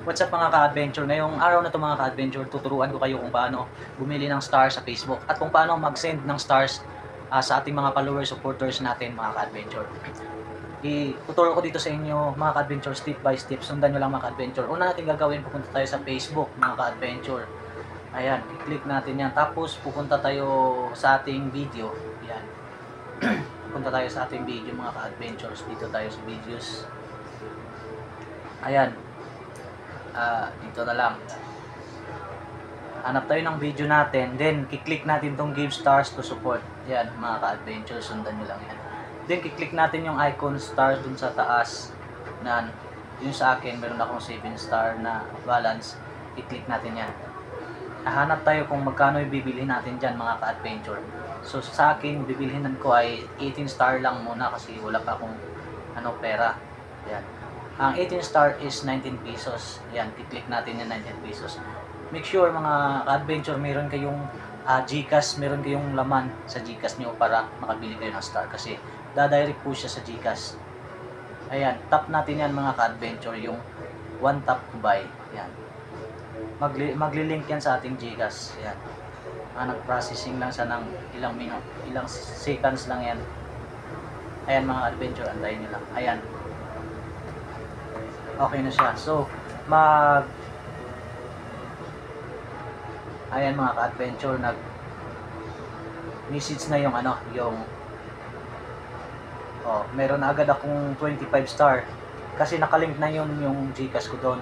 What's up mga ka-adventure? Ngayong araw na to mga ka-adventure, tuturuan ko kayo kung paano bumili ng stars sa Facebook at kung paano mag-send ng stars sa ating mga followers, supporters natin mga ka-adventure. Ituturo ko dito sa inyo mga ka-adventure step by step. Sundan nyo lang mga ka-adventure. Una natin gagawin, pupunta tayo sa Facebook mga ka-adventure. Ayan, i-click natin yan. Tapos pupunta tayo sa ating video. Ayan. Pupunta tayo sa ating video mga ka-adventures. Dito tayo sa videos. Ayan. Dito na lang. Hanap tayo ng video natin. Then, kiklik natin tong give stars to support. Yan, mga ka-adventure. Sundan nyo lang yan. Then, kiklik natin yung icon stars dun sa taas. Yung sa akin, meron akong 7 star na balance. Kiklik natin yan. Hanap tayo kung magkano ibibilhin natin dyan, mga ka-adventure. So, sa akin, bibilhinan ko ay 18 star lang muna kasi wala pa akong pera. Yan. Ang 18 star is 19 pesos. Yan, kiklik natin yung 19 pesos. Make sure mga ka-adventure, meron kayong GCash, meron kayong laman sa GCash nyo para makabili kayo ng star kasi dadirect po siya sa GCash. Ayan, tap natin yan mga ka-adventure, yung one tap to buy. Yan. Magli-link yan sa ating GCash. Yan. Nag-processing lang siya ng ilang seconds lang yan. Ayan mga adventure, antayin nyo lang. Ayan. Okay na siya. So, ayan mga ka-adventure, nag-message na yung meron na agad akong 25 star kasi nakalink na yun yung GCash ko doon.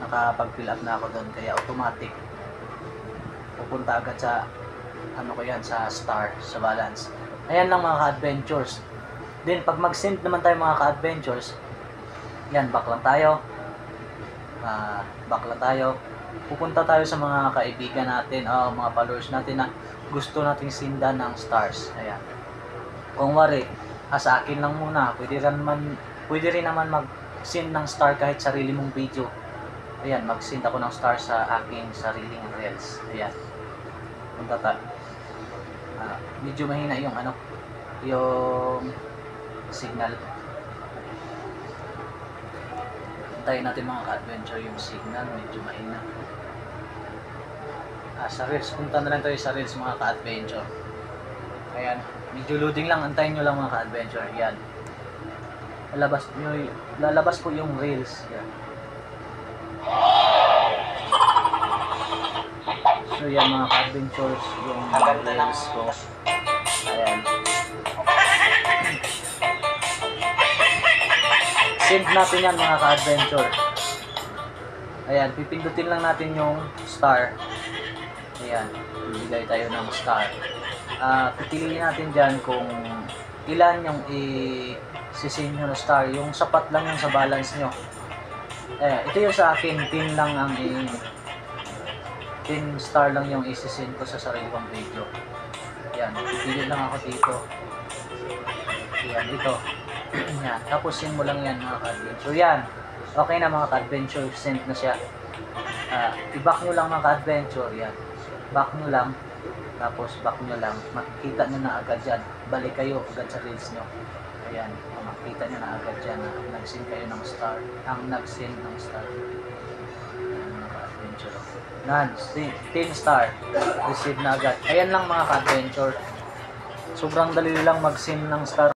Nakapag-fill up na ako doon kaya automatic pupunta agad sa sa star, sa balance. Ayan lang mga ka-adventures. Then, pag mag-send naman tayo mga ka-adventures, yan, back lang tayo. Pupunta tayo sa mga kaibigan natin, mga followers natin na gusto nating sindan ng stars. Ayan. Kung wari, sa akin lang muna, pwede rin naman mag-send ng star kahit sarili mong video. Ayan, mag-send ako ng star sa aking sariling reels. Ayan. Punta tayo. Medyo mahina yung yung signal. Antayin natin mga ka-adventure yung signal, medyo mahina. Sa reels, punta na lang tayo sa reels mga ka-adventure. Ayan, medyo loading lang, antayin nyo lang mga ka-adventure. Ayan, lalabas po yung reels. Ayan. So yan mga ka-adventures, yung reels ko. Ayan. Send natin yan mga ka-adventure. Ayan, pipindutin lang natin yung star. Ayan, bibigay tayo ng star. Pipiliin natin dyan kung ilan yung i-send nyo na star. Yung sapat lang yung sa balance nyo. Ayan, ito yung sa akin, 10 lang ang 10 star lang yung i-send ko sa sarili kong video. Ayan, pipili lang ako dito. Ayan, ito. Yan. Tapos send mo lang yan mga ka-adventure. Yan. Okay na mga ka-adventure. Send na siya. I-back nyo lang mga ka-adventure. Yan. Back nyo lang. Tapos back nyo lang. Makikita nyo na agad dyan. Balik kayo agad sa reels nyo. Ayan. Makikita nyo na agad dyan na nag-send kayo ng star. Ang nag-send ng star. Ayan mga ka-adventure. 10 star. Receive na agad. Ayan lang mga ka-adventure. Sobrang dali lang mag-send ng star.